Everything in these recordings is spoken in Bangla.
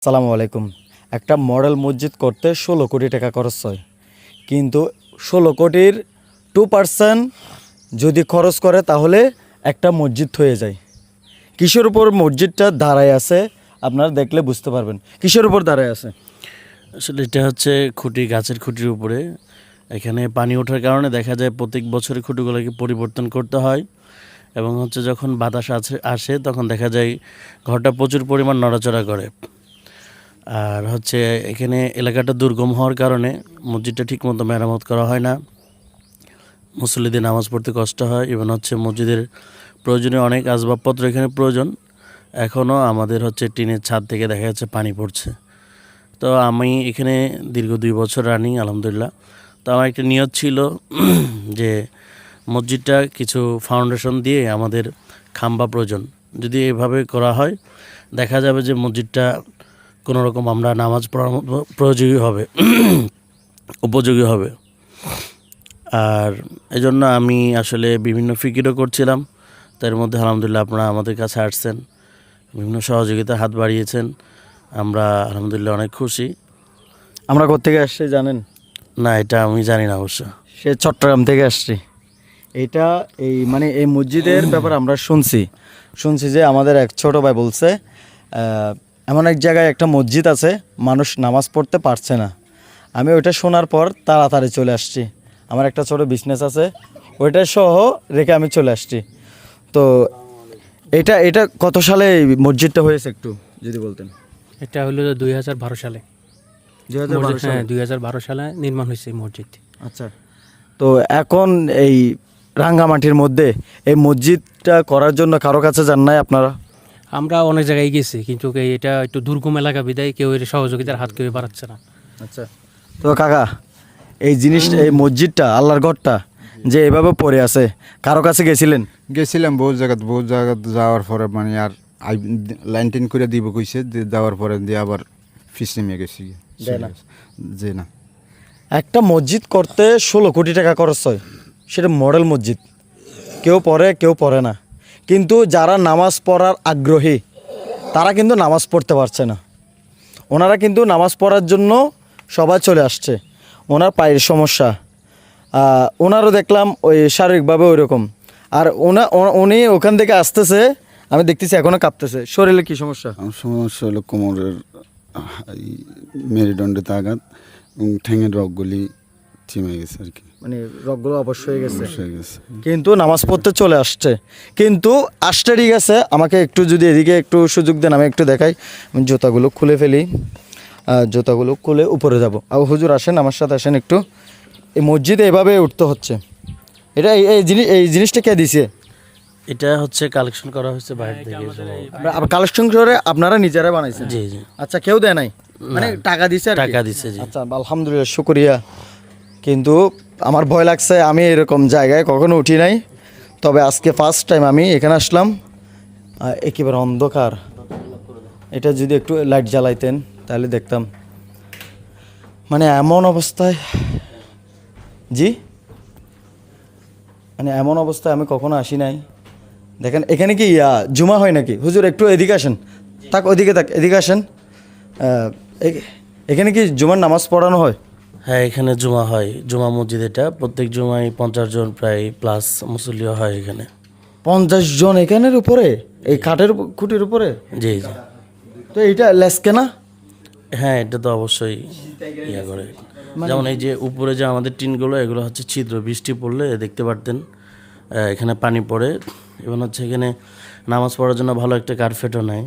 আসসালামু আলাইকুম। একটা মডেল মসজিদ করতে 16 কোটি টাকা খরচ হয়, কিন্তু 16 কোটির 2% যদি খরচ করে তাহলে একটা মসজিদ হয়ে যায়। কিসের উপর মসজিদটা দাঁড়ায় আছে আপনারা দেখলে বুঝতে পারবেন কিসের উপর দাঁড়ায় আছে। আসলে এটা হচ্ছে খুঁটি, গাছের খুঁটির উপরে। এখানে পানি ওঠার কারণে দেখা যায় প্রত্যেক বছরে খুঁটিগুলোকে পরিবর্তন করতে হয়, এবং হচ্ছে যখন বাতাস আসে তখন দেখা যায় ঘরটা প্রচুর পরিমাণ নড়াচড়া করে। আর হচ্ছে এখানে এলাকাটা দুর্গম হওয়ার কারণে মসজিদটা ঠিকমতো মেরামত করা হয় না, মুসল্লিদের নামাজ পড়তে কষ্ট হয়। এবং হচ্ছে মসজিদের প্রয়োজনীয় অনেক আসবাবপত্র এখানে প্রয়োজন। এখনও আমাদের হচ্ছে টিনের ছাদ থেকে দেখা যাচ্ছে পানি পড়ছে। তো আমি এখানে দীর্ঘ 2 বছর রানিং, আলহামদুলিল্লাহ। তো আমার একটা নিয়ত ছিল যে মসজিদটা কিছু ফাউন্ডেশন দিয়ে আমাদের খাম্বা প্রয়োজন। যদি এভাবে করা হয় দেখা যাবে যে মসজিদটা কোনো রকম আমরা নামাজ পড়ার মতো উপযোগী হবে। আর এজন্য আমি আসলে বিভিন্ন ফিকিরও করছিলাম। তার মধ্যে আলহামদুলিল্লাহ আপনারা আমাদের কাছে আসছেন, বিভিন্ন সহযোগিতা হাত বাড়িয়েছেন। আমরা আলহামদুলিল্লাহ অনেক খুশি। আমরা কোত্থেকে আসছি জানেন? না, এটা আমি জানি না অবশ্য। সে চট্টগ্রাম থেকে আসছি। এটা এই মসজিদের ব্যাপারে আমরা শুনছি যে আমাদের এক ছোট ভাই বলছে এমন এক জায়গায় একটা মসজিদ আছে, মানুষ নামাজ পড়তে পারছে না। আমি ওইটা শোনার পর তাড়াতাড়ি চলে আসছি। আমার একটা ছোট বিজনেস আছে, ওইটা সহ রেখে আমি চলে আসছি। তো এটা কত সালে এই মসজিদটা হয়েছে একটু যদি বলতেন। এটা হলো 2012 সালে। 2012 সালে? হ্যাঁ, 2012 সালে নির্মাণ হয়েছে এই মসজিদ। আচ্ছা, তো এখন এই রাঙ্গামাটির মধ্যে এই মসজিদটা করার জন্য কারো কাছে যান নাই আপনারা? আমরা অনেক জায়গায় গেছি, কিন্তু এটা একটু দুর্গম এলাকা বিদায় কেউ এর সহযোগিতার হাত কেউ বাড়াচ্ছে না। আচ্ছা, তো কাকা এই জিনিসটা, এই মসজিদটা, আল্লাহর ঘরটা যে এভাবে পড়ে আছে, কারো কাছে গেছিলেন? গেছিলাম বহু জায়গা যাওয়ার পরে মানে আর লাইন টেন করে দিব কইছে, যাওয়ার পরে দিয়ে আবার ফিস নেমে গেছি। যে না, একটা মসজিদ করতে 16 কোটি টাকা খরচ হয়, সেটা মডেল মসজিদ। কেউ পড়ে কেউ পড়ে না, কিন্তু যারা নামাজ পড়ার আগ্রহী তারা কিন্তু নামাজ পড়তে পারছে না। ওনারা কিন্তু নামাজ পড়ার জন্য সবাই চলে আসছে। ওনার পায়ের সমস্যা, ওনারও দেখলাম ওই শারীরিকভাবে ওই রকম। আর উনি ওখান থেকে আসতেছে, আমি দেখতেছি এখনও কাঁপতেছে। শরীরে কি সমস্যা? আমার সমস্যা হলো কোমরের মেরুদণ্ডে আঘাত এবং ঠ্যাঙের রগগুলি চিমে গেছে আর কি, মানে রগগুলো অবশ্যই হয়ে গেছে, হয়ে গেছে। কিন্তু নামাজ পড়তে চলে আসছে। কিন্তু আসতে ঠিক আছে, আমাকে একটু যদি এদিকে একটু সুযোগ দেন আমি একটু দেখাই। আমি জুতাগুলো খুলে ফেলি, জুতাগুলো খুলে উপরে যাব। আর হুজুর আসেন, আমার সাথে আসেন একটু। এই মসজিদে এভাবে উঠতে হচ্ছে। এটা এই জিনিসটা কে দিছে? এটা হচ্ছে কালেকশন করা হয়েছে বাইরে থেকে। কালেকশন করে আপনারা নিজেরা বানাইছেন? জি জি। আচ্ছা, কেউ দেয় নাই, মানে টাকা দিছে আর কি? টাকা দিছে, জি। আচ্ছা, আলহামদুলিল্লাহ, শুকরিয়া। কিন্তু আমার ভয় লাগছে, আমি এরকম জায়গায় কখনো উঠি নাই, তবে আজকে ফার্স্ট টাইম আমি এখানে আসলাম। একেবারে অন্ধকার। এটা যদি একটু লাইট জ্বালাইতেন তাহলে দেখতাম। মানে এমন অবস্থায়, জি, মানে এমন অবস্থায় আমি কখনো আসি নাই। দেখেন এখানে কি জুমা হয় নাকি? হুজুর একটু এদিকে আসেন, ওদিকে এদিকে আসেন। এখানে কি জুমার নামাজ পড়ানো হয়? হ্যাঁ, এখানে জুমা হয়। জুমা মসজিদ এটা, প্রত্যেক জুমায় 50 জন প্রায় প্লাস মুসল্লিও হয় এখানে। 50 জন এখানের উপরে, এই কাঠের খুঁটির উপরে? জি জি। তো এইটা লেসকে না? হ্যাঁ, এটা তো অবশ্যই ইয়া করে। যেমন এই যে উপরে যে আমাদের টিনগুলো, এগুলো হচ্ছে ছিদ্র। বৃষ্টি পড়লে দেখতে পারতেন এখানে পানি পড়ে। এবং হচ্ছে এখানে নামাজ পড়ার জন্য ভালো একটা কার্পেটও নাই।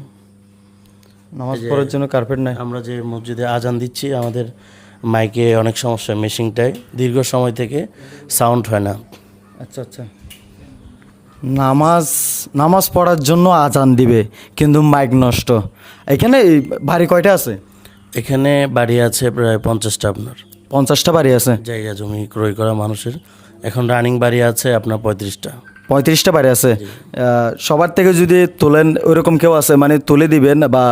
নামাজ পড়ার জন্য কার্পেট নাই? আমরা যে মসজিদে আজান দিচ্ছি, আমাদের মাইকে অনেক সমস্যা, মেশিনটায় দীর্ঘ সময় থেকে সাউন্ড হয় না। আচ্ছা আচ্ছা, নামাজ পড়ার জন্য আজান দিবে কিন্তু মাইক নষ্ট। এখানে বাড়ি কয়টা আছে? এখানে বাড়ি আছে প্রায় 50টা। আপনার 50টা বাড়ি আছে? জায়গা জমি ক্রয় করা মানুষের। এখন রানিং বাড়ি আছে আপনার 35টা। 35টা বাড়ি আছে। সবার থেকে যদি তোলেন, ওইরকম কেউ আছে মানে তুলে দিবেন বা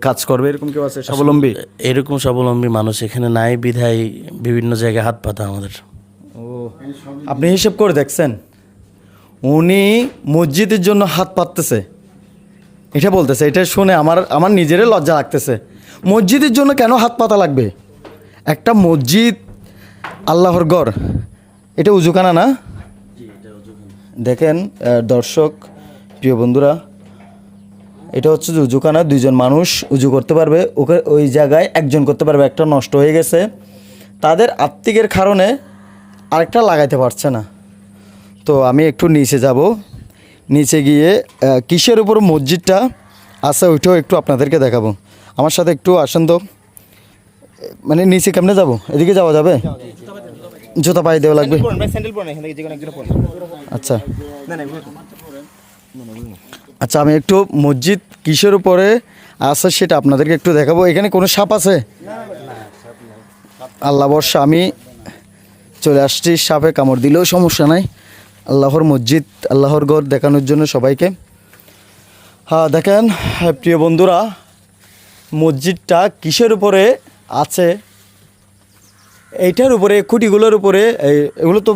কাজ করবে এরকম কেউ আছে স্বাবলম্বী? এরকম স্বাবলম্বী মানুষ এখানে নাই, বিধায় বিভিন্ন জায়গায় হাত পাতা আমাদের। ও, আপনি হিসেব করে দেখছেন উনি মসজিদের জন্য হাত পাততেছে, এটা বলতেছে। এটা শুনে আমার নিজেরই লজ্জা লাগতেছে। মসজিদের জন্য কেন হাত পাতা লাগবে? একটা মসজিদ আল্লাহর ঘর, এটা উজুখানা না? দেখেন দর্শক প্রিয় বন্ধুরা, এটা হচ্ছে যে উজুখানা, 2জন মানুষ উজু করতে পারবে, ওকে ওই জায়গায় একজন করতে পারবে। একটা নষ্ট হয়ে গেছে, তাদের আত্মিকের কারণে আরেকটা লাগাইতে পারছে না। তো আমি একটু নিচে যাব, নিচে গিয়ে কিসের উপর মসজিদটা আছে ওইটাও একটু আপনাদেরকে দেখাবো। আমার সাথে একটু আসেন তো। মানে নিচে কেমনে যাব? এদিকে যাওয়া যাবে? জুতা পায়ে দেওয়া লাগবে। আচ্ছা আচ্ছা, আমি একটু মসজিদ কিসের উপরে আছে সেটা আপনাদেরকে একটু দেখাবো। এখানে কোনো সাপ আছে? আল্লাহ বর্ষা, আমি চলে আসছি, সাপে কামড় দিলেও সমস্যা নাই। আল্লাহর মসজিদ, আল্লাহর ঘর দেখানোর জন্য সবাইকে। হ্যাঁ দেখেন প্রিয় বন্ধুরা, মসজিদটা কিসের উপরে আছে, এইটার উপরে, খুঁটিগুলোর উপরে। এগুলো তো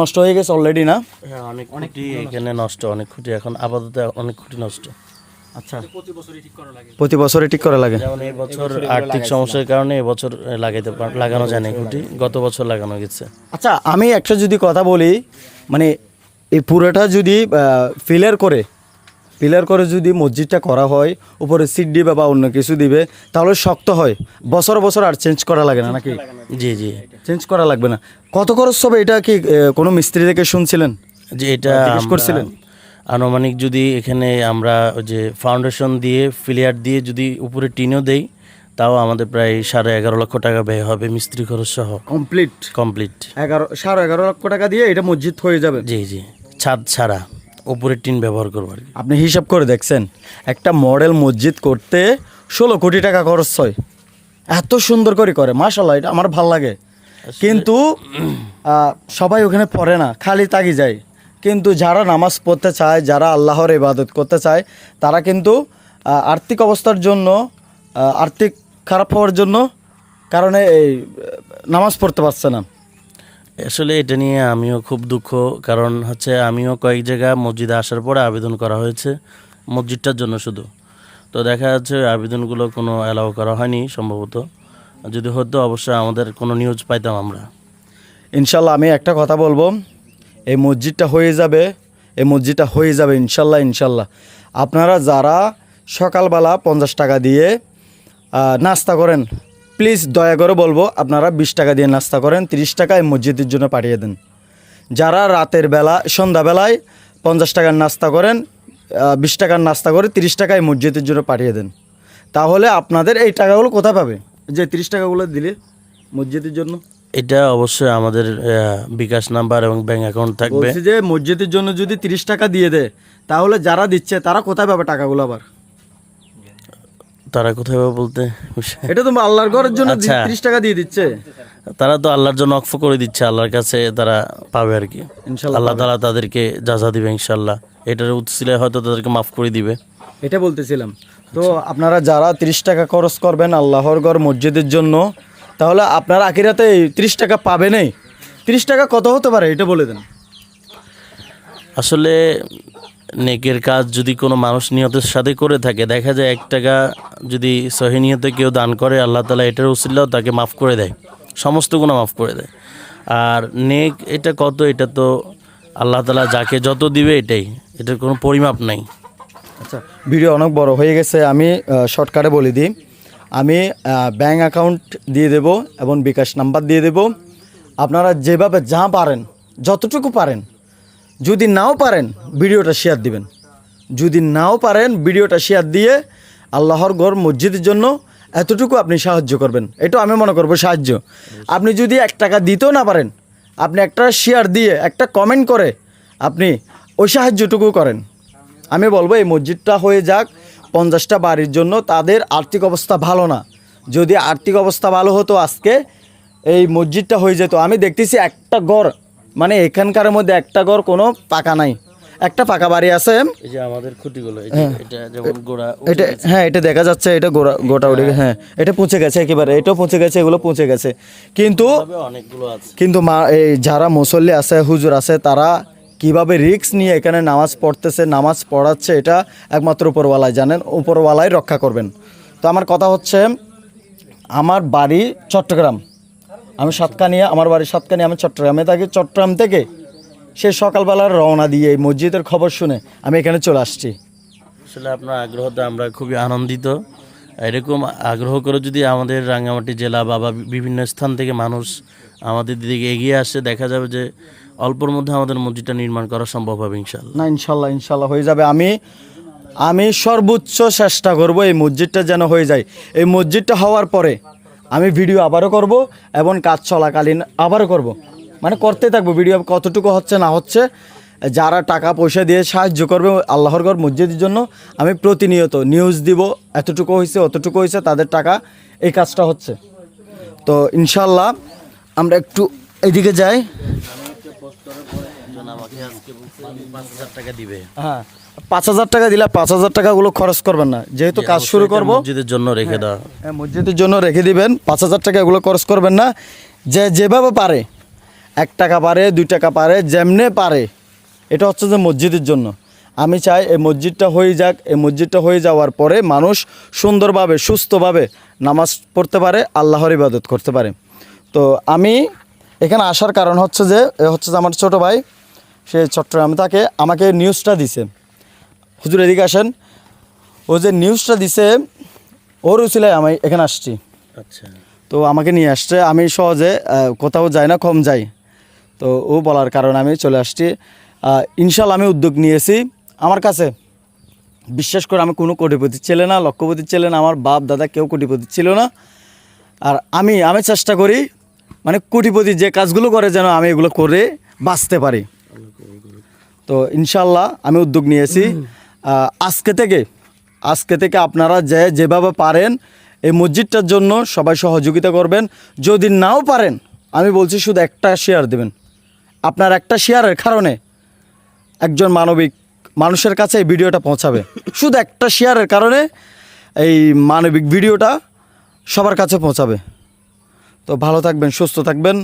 নষ্ট হয়ে গেছে অলরেডি না? হ্যাঁ, অনেক খুঁটি এখানে নষ্ট, অনেক খুঁটি এখন আপাতত অনেক খুঁটি নষ্ট। আচ্ছা, প্রতি বছরে ঠিক করা লাগে? যেমন এই বছর আর্থিক সমস্যার কারণে এবছর লাগানো যায় না খুঁটি, গত বছর লাগানো গেছে। আচ্ছা, আমি একটা যদি কথা বলি, মানে এই পুরোটা যদি পিলার করে যদি মসজিদটা করা হয়, উপরে সিট দিবে বা অন্য কিছু দিবে, তাহলে শক্ত হয়, বছর বছর আর চেঞ্জ করা লাগে না নাকি? জি জি, চেঞ্জ করা লাগবে না। কত খরচ হবে এটা কি কোনো মিস্ত্রি থেকে শুনছিলেন? যে এটা জিজ্ঞেস করছিলেন? আনুমানিক যদি এখানে আমরা ওই যে ফাউন্ডেশন দিয়ে ফিলিয়ার দিয়ে যদি উপরে টিনও দেই, তাও আমাদের প্রায় 11.5 লক্ষ টাকা ব্যয় হবে মিস্ত্রি খরচ সহ। কমপ্লিট 11.5 লক্ষ টাকা দিয়ে এটা মসজিদ হয়ে যাবে? জি জি, ছাদ ছাড়া উপরে টিন ব্যবহার করবো আর কি। আপনি হিসাব করে দেখছেন, একটা মডেল মসজিদ করতে 16 কোটি টাকা খরচ হয়। এত সুন্দর করে মাশাআল্লাহ, এটা আমার ভাল লাগে। কিন্তু সবাই ওখানে পড়ে না, খালি তাগি যায়। কিন্তু যারা নামাজ পড়তে চায়, যারা আল্লাহর ইবাদত করতে চায়, তারা কিন্তু আর্থিক অবস্থার জন্য, আর্থিক খারাপ হওয়ার জন্য কারণে এই নামাজ পড়তে পারছে না। আসলে এটা নিয়ে আমিও খুব দুঃখ, কারণ হচ্ছে আমিও কয়েক জায়গা মসজিদে আসার পরে আবেদন করা হয়েছে মসজিদটার জন্য শুধু, তো দেখা যাচ্ছে আবেদনগুলো কোনো অ্যালাউ করা হয়নি সম্ভবত। যদি হতো অবশ্যই আমাদের কোনো নিউজ পাইতাম আমরা। ইনশাল্লাহ আমি একটা কথা বলবো, এই মসজিদটা হয়ে যাবে ইনশাল্লাহ। আপনারা যারা সকালবেলা 50 টাকা দিয়ে নাস্তা করেন, প্লিজ দয়া করে বলবো আপনারা 20 টাকা দিয়ে নাস্তা করেন, 30 টাকা এই মসজিদের জন্য পাঠিয়ে দেন। যারা রাতের বেলা, সন্ধ্যাবেলায় 50 টাকার নাস্তা করেন, 20 টাকার নাস্তা করে 30 টাকা এই মসজিদের জন্য পাঠিয়ে দেন। তাহলে আপনাদের এই টাকাগুলো কোথায় পাবে, যে 30 টাকাগুলো দিলে মসজিদের জন্য? এটা অবশ্যই আমাদের বিকাশ নাম্বার এবং ব্যাংক অ্যাকাউন্ট থাকবে। বলছি যে মসজিদের জন্য যদি 30 টাকা দিয়ে দেয়, তাহলে যারা দিচ্ছে তারা কোথায় পাবে টাকাগুলো আবার? তারা কোথায় পাবে বলতে, এটা তো আল্লাহর ঘরের জন্য আচ্ছা। 30 টাকা দিয়ে দিচ্ছে। তারা তো আল্লাহর জন্য অক্ফ করে দিচ্ছে, আল্লাহর কাছে তারা পাবে আর কি। ইনশাল্লাহ আল্লাহ তাআলা তাদেরকে যাজা দিবে ইনশাল্লাহ, এটার উৎসিলে হয়তো তাদেরকে মাফ করে দিবে। এটা বলতেছিলাম। তো আপনারা যারা 30 টাকা খরচ করবেন আল্লাহর ঘর মসজিদের জন্য, তাহলে আপনারা আখিরাতে এই 30 টাকা পাবেনই। 30 টাকা কত হতে পারে এটা বলে দেন। আসলে নেকের কাজ যদি কোনো মানুষ নিয়তের সাথে করে থাকে, দেখা যায় 1 টাকা যদি সহি নিয়তে কেউ দান করে, আল্লাহ তাআলা এটার উসিলাও তাকে মাফ করে দেয়, সমস্ত গুনাহ মাফ করে দেয়। আর নেক এটা কত, এটা তো আল্লাহ তাআলা যাকে যত দিবে এটাই, এটার কোনো পরিমাপ নাই। আচ্ছা, ভিডিও অনেক বড় হয়ে গেছে, আমি শর্টকাটে বলে দিই। আমি ব্যাঙ্ক অ্যাকাউন্ট দিয়ে দেব এবং বিকাশ নাম্বার দিয়ে দেব। আপনারা যেভাবে যা পারেন, যতটুকু পারেন, যদি নাও পারেন ভিডিওটা শেয়ার দিবেন। যদি নাও পারেন ভিডিওটা শেয়ার দিয়ে আল্লাহর ঘর মসজিদের জন্য এতটুকু আপনি সাহায্য করবেন, এটা আমি মনে করবো সাহায্য। আপনি যদি 1 টাকা দিতেও না পারেন, আপনি একটা শেয়ার দিয়ে, একটা কমেন্ট করে আপনি ওই সাহায্যটুকু করেন। আমি বলবো এই মসজিদটা হয়ে যাক 50টা বাড়ির জন্য। তাদের আর্থিক অবস্থা ভালো না, যদি আর্থিক অবস্থা ভালো হতো আজকে এই মসজিদটা হয়ে যেত। আমি দেখতেছি একটা ঘর, মানে এখানকার মধ্যে একটা ঘর কোনো পাকা নাই, একটা পাকা বাড়ি আছে। এই যে আমাদের খুঁটিগুলো, এটা যেমন গোড়া এটা, হ্যাঁ এটা দেখা যাচ্ছে, এটা গোটা উঠে, হ্যাঁ এটা পচে গেছে একেবারে, এটাও পচে গেছে, এগুলো পচে গেছে। কিন্তু অনেকগুলো আছে। এই যারা মুসল্লি আছে, হুজুর আছে, তারা কিভাবে রিস্ক নিয়ে এখানে নামাজ পড়তেছে, নামাজ পড়াচ্ছে, এটা একমাত্র উপরওয়ালাই জানেন, উপরওয়ালাই রক্ষা করবেন। তো আমার কথা হচ্ছে আমার বাড়ি চট্টগ্রাম, আমি সাতকানিয়া, আমার বাড়ি সাতকানিয়া, আমি চট্টগ্রামে থাকি। চট্টগ্রাম থেকে সে সকালবেলার রওনা দিয়ে এই মসজিদের খবর শুনে আমি এখানে চলে আসছি। আসলে আপনার আগ্রহতে আমরা খুবই আনন্দিত। এরকম আগ্রহ করে যদি আমাদের রাঙ্গামাটি জেলা বা বিভিন্ন স্থান থেকে মানুষ আমাদের দিকে এগিয়ে আসে, দেখা যাবে যে অল্পর মধ্যে আমাদের মসজিদটা নির্মাণ করা সম্ভব হবে ইনশাল্লাহ। না, ইনশাল্লাহ ইনশাল্লাহ হয়ে যাবে। আমি সর্বোচ্চ চেষ্টা করব এই মসজিদটা যেন হয়ে যায়। এই মসজিদটা হওয়ার পরে আমি ভিডিও আবারও করব এবং কাজ চলাকালীন আবারও করব, মানে করতে থাকবো ভিডিও, কতটুকু হচ্ছে না হচ্ছে। যারা টাকা পয়সা দিয়ে সাহায্য করবে আল্লাহর ঘর মসজিদের জন্য, আমি প্রতিনিয়ত নিউজ দিব, এতটুকু হয়েছে অতটুকু হয়েছে, তাদের টাকা এই কাজটা হচ্ছে। তো ইনশাল্লাহ আমরা একটু এদিকে যাই। আমাকে আজকে 5,000 টাকা দিবে। হ্যাঁ, 5,000 টাকা দিলে 5,000 টাকাগুলো খরচ করবেন না, যেহেতু কাজ শুরু করব। মসজিদের জন্য রেখে দাও। হ্যাঁ, মসজিদের জন্য রেখে দিবেন। 5,000 টাকা এগুলো খরচ করবেন না। যেভাবে পারে, 1 টাকা পারে, 2 টাকা পারে, যেমনে পারে, এটা হচ্ছে যে মসজিদের জন্য। আমি চাই এই মসজিদটা হয়ে যাক। এই মসজিদটা হয়ে যাওয়ার পরে মানুষ সুন্দরভাবে সুস্থভাবে নামাজ পড়তে পারে, আল্লাহর ইবাদত করতে পারে। তো আমি এখানে আসার কারণ হচ্ছে যে আমার ছোটো ভাই, সে চট্টগ্রামে থাকে, আমাকে নিউজটা দিছে, হুজুর এদিকে আসেন। ও যে নিউজটা দিছে ওর উছিলায় আমি এখানে আসছি। আচ্ছা, তো আমাকে নিয়ে আসছে। আমি সহজে কোথাও যাই না, কম যাই। তো ও বলার কারণে আমি চলে আসছি। ইনশাল্লাহ আমি উদ্যোগ নিয়েছি। আমার কাছে বিশ্বাস করে আমি কোনো কোটিপতি ছেলে না, লক্ষপতি ছেলে না, আমার বাপ দাদা কেউ কোটিপতি ছিল না। আর আমি চেষ্টা করি মানে কোটিপতি যে কাজগুলো করে যেন আমি এগুলো করে বাঁচতে পারি। তো ইনশাল্লাহ আমি উদ্যোগ নিয়েছি। আজকে থেকে আপনারা যেভাবে পারেন এই মসজিদটার জন্য সবাই সহযোগিতা করবেন। যদি নাও পারেন, আমি বলছি শুধু একটা শেয়ার দেবেন। আপনার একটা শেয়ারের কারণে একজন মানুষের কাছে এই ভিডিওটা পৌঁছাবে। শুধু একটা শেয়ারের কারণে এই মানবিক ভিডিওটা সবার কাছে পৌঁছাবে। তো ভালো থাকবেন, সুস্থ থাকবেন,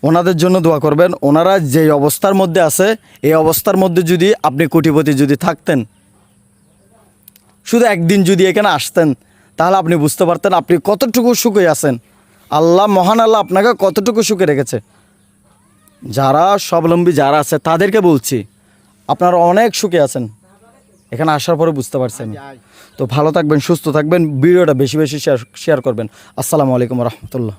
ওনাদের জন্য দোয়া করবেন। ওনারা যে অবস্থার মধ্যে আছে, এই অবস্থার মধ্যে যদি আপনি কোটিপতি যদি থাকতেন, শুধু একদিন যদি এখানে আসতেন, তাহলে আপনি বুঝতে পারতেন আপনি কতটুকু সুখে আছেন। আল্লাহ, মহান আল্লাহ আপনাকে কতটুকু সুখে রেখেছে। যারা স্বাবলম্বী যারা আছে তাদেরকে বলছি, আপনারা অনেক সুখে আছেন, এখানে আসার পরে বুঝতে পারছেন। তো ভালো থাকবেন, সুস্থ থাকবেন, ভিডিওটা বেশি বেশি শেয়ার করবেন। আসসালামু আলাইকুম রহমতুল্লাহ।